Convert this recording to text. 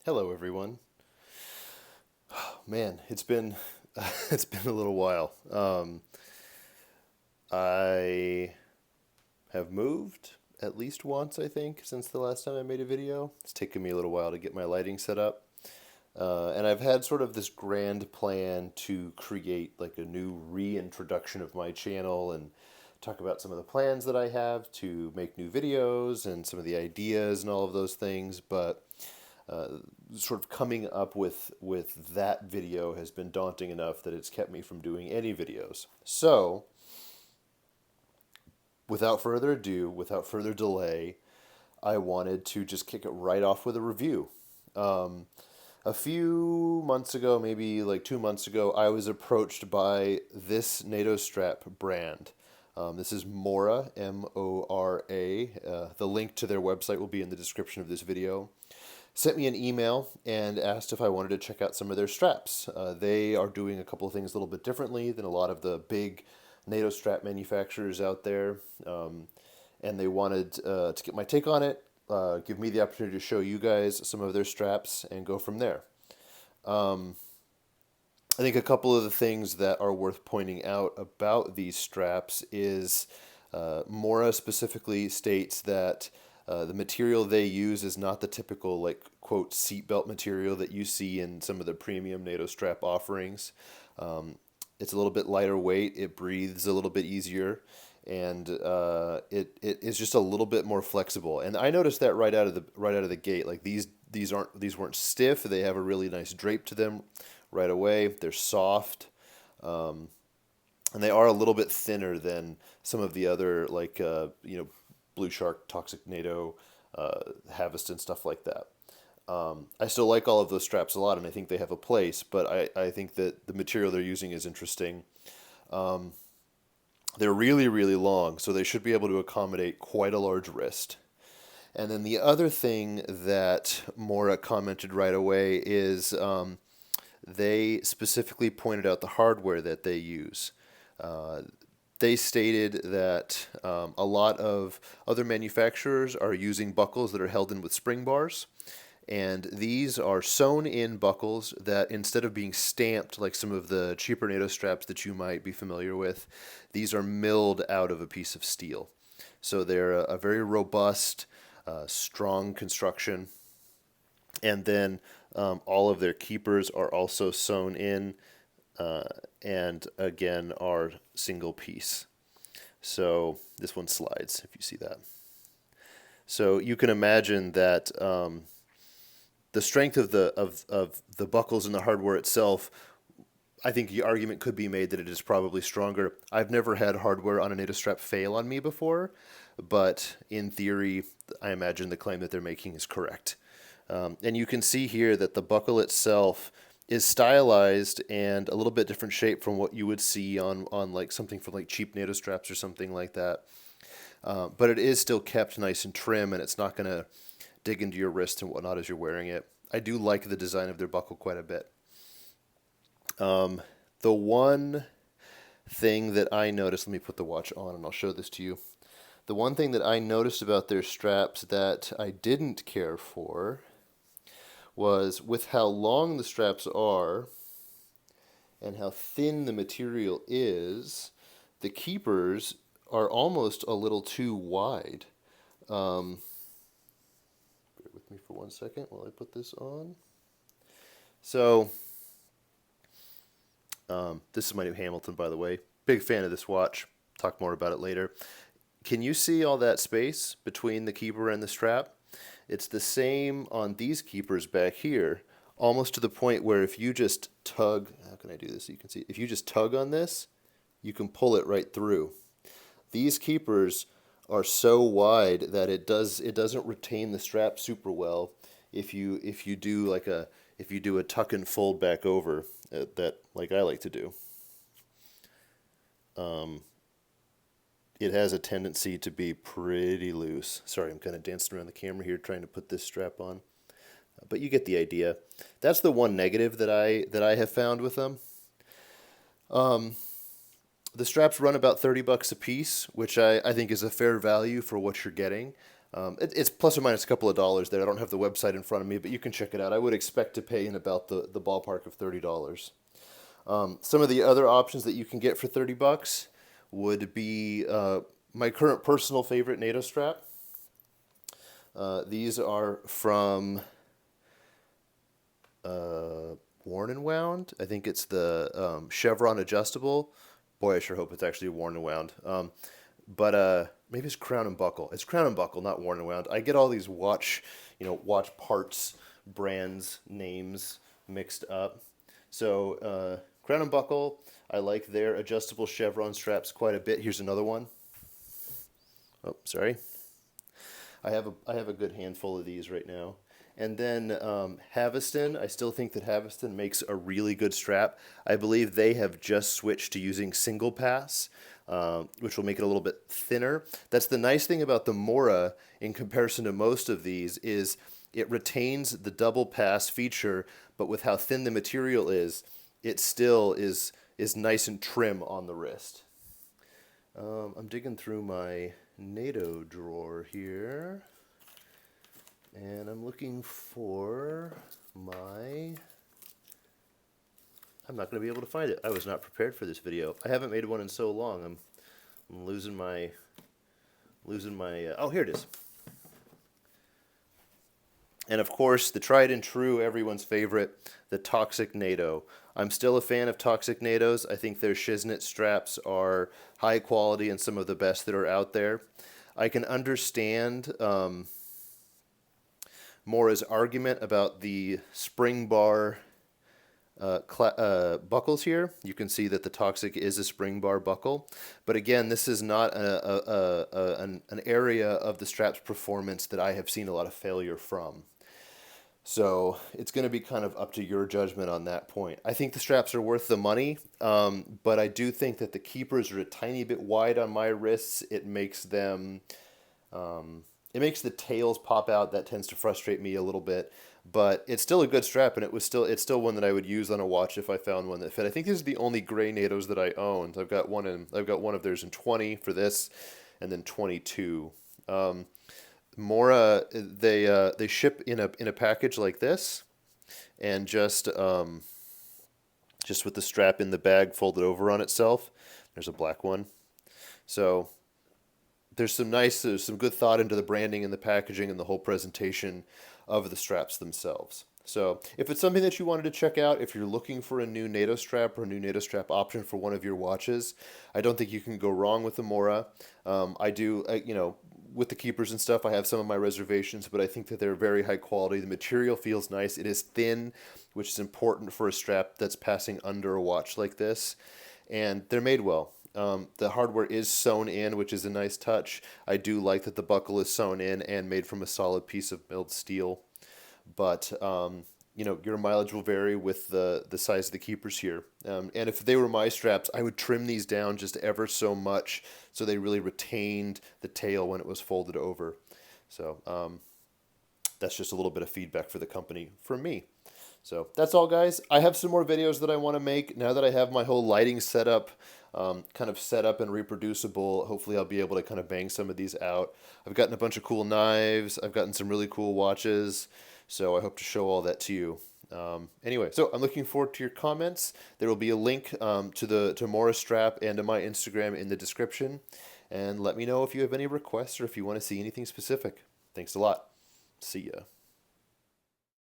Hello, everyone. Man, it's been it's been a little while. I have moved at least once, I think, since the last time I made a video. It's taken me a little while to get my lighting set up, and I've had sort of this grand plan to create like a new reintroduction of my channel and talk about some of the plans that I have to make new videos and some of the ideas and all of those things, but uh, sort of coming up with that video has been daunting enough that it's kept me from doing any videos. So, without further ado, without further delay, I wanted to just kick it right off with a review. Um, a few months ago, maybe like 2 months ago, I was approached by this NATO strap brand. This is Mora, Mora. The link to their website will be in the description of this video. Sent me an email and asked if I wanted to check out some of their straps. They are doing a couple of things a little bit differently than a lot of the big NATO strap manufacturers out there, and they wanted to get my take on it, give me the opportunity to show you guys some of their straps, and go from there. I think a couple of the things that are worth pointing out about these straps is Mora specifically states that the material they use is not the typical, like, quote, seatbelt material that you see in some of the premium NATO strap offerings. It's a little bit lighter weight, it breathes a little bit easier, and it is just a little bit more flexible. And I noticed that right out of the gate. Like these weren't stiff. They have a really nice drape to them right away. They're soft. And they are a little bit thinner than some of the other, like Blue Shark, Toxic NATO, Haveston, stuff like that. I still like all of those straps a lot, and I think they have a place. But I think that the material they're using is interesting. They're really, really long, so they should be able to accommodate quite a large wrist. And then the other thing that Mora commented right away is they specifically pointed out the hardware that they use. Uh, they stated that a lot of other manufacturers are using buckles that are held in with spring bars, and these are sewn in buckles that, instead of being stamped like some of the cheaper NATO straps that you might be familiar with, these are milled out of a piece of steel. So they're a very robust, strong construction. And then all of their keepers are also sewn in, uh, and again are single piece. So this one slides, if you see that. So you can imagine that the strength of the buckles and the hardware itself, I think the argument could be made that it is probably stronger. I've never had hardware on a NATO strap fail on me before, but in theory, I imagine the claim that they're making is correct. And you can see here that the buckle itself is stylized and a little bit different shape from what you would see on like something from like cheap NATO straps or something like that. But it is still kept nice and trim, and it's not going to dig into your wrist and whatnot as you're wearing it. I do like the design of their buckle quite a bit. The one thing that I noticed, let me put the watch on and I'll show this to you. The one thing that I noticed about their straps that I didn't care for was, with how long the straps are and how thin the material is, the keepers are almost a little too wide. Bear with me for 1 second while I put this on. So, this is my new Hamilton, by the way. Big fan of this watch. Talk more about it later. Can you see all that space between the keeper and the strap? It's the same on these keepers back here, almost to the point where if you just tug, how can I do this so you can see? If you just tug on this, you can pull it right through. These keepers are so wide that it doesn't retain the strap super well if you do a tuck and fold back over, that like I like to do. It has a tendency to be pretty loose. Sorry, I'm kind of dancing around the camera here trying to put this strap on, but you get the idea. That's the one negative that I have found with them. The straps run about $30 a piece, which I think is a fair value for what you're getting. It's plus or minus a couple of dollars there. I don't have the website in front of me, but you can check it out. I would expect to pay in about the ballpark of $30. Some of the other options that you can get for $30 would be my current personal favorite NATO strap. These are from Worn and Wound. I think it's the Chevron adjustable. Boy, I sure hope it's actually Worn and Wound. But maybe it's Crown and Buckle. It's Crown and Buckle, not Worn and Wound. I get all these watch parts, brands, names mixed up. So Crown and Buckle, I like their adjustable chevron straps quite a bit. Here's another one. Oh, sorry. I have a good handful of these right now. And then Haveston, I still think that Haveston makes a really good strap. I believe they have just switched to using single pass, which will make it a little bit thinner. That's the nice thing about the Mora in comparison to most of these is it retains the double pass feature, but with how thin the material is, it still is nice and trim on the wrist. I'm digging through my NATO drawer here. And I'm looking for my... I'm not going to be able to find it. I was not prepared for this video. I haven't made one in so long. I'm losing my... oh, here it is. And of course, the tried and true, everyone's favorite, the Toxic NATO. I'm still a fan of Toxic NATOs. I think their Shiznit straps are high quality and some of the best that are out there. I can understand... Mora's argument about the spring bar buckles here. You can see that the Toxic is a spring bar buckle. But again, this is not an area of the strap's performance that I have seen a lot of failure from. So it's going to be kind of up to your judgment on that point. I think the straps are worth the money, but I do think that the keepers are a tiny bit wide on my wrists. It makes them... it makes the tails pop out. That tends to frustrate me a little bit, but it's still a good strap, and it's still one that I would use on a watch if I found one that fit. I think these are the only gray NATOs that I owned. I've got one of theirs in 20 for this, and then 22. Mora, they ship in a package like this, and just with the strap in the bag folded over on itself. There's a black one, so. There's some good thought into the branding and the packaging and the whole presentation of the straps themselves. So if it's something that you wanted to check out, if you're looking for a new NATO strap or a new NATO strap option for one of your watches, I don't think you can go wrong with the Mora. With the keepers and stuff, I have some of my reservations, but I think that they're very high quality. The material feels nice. It is thin, which is important for a strap that's passing under a watch like this, and they're made well. The hardware is sewn in, which is a nice touch. I do like that the buckle is sewn in and made from a solid piece of milled steel. But, your mileage will vary with the size of the keepers here. And if they were my straps, I would trim these down just ever so much so they really retained the tail when it was folded over. So that's just a little bit of feedback for the company from me. So that's all, guys. I have some more videos that I want to make now that I have my whole lighting setup kind of set up and reproducible. Hopefully I'll be able to kind of bang some of these out. I've gotten a bunch of cool knives. I've gotten some really cool watches. So I hope to show all that to you. Anyway, so I'm looking forward to your comments. There will be a link to Mora strap and to my Instagram in the description. And let me know if you have any requests or if you want to see anything specific. Thanks a lot. See ya.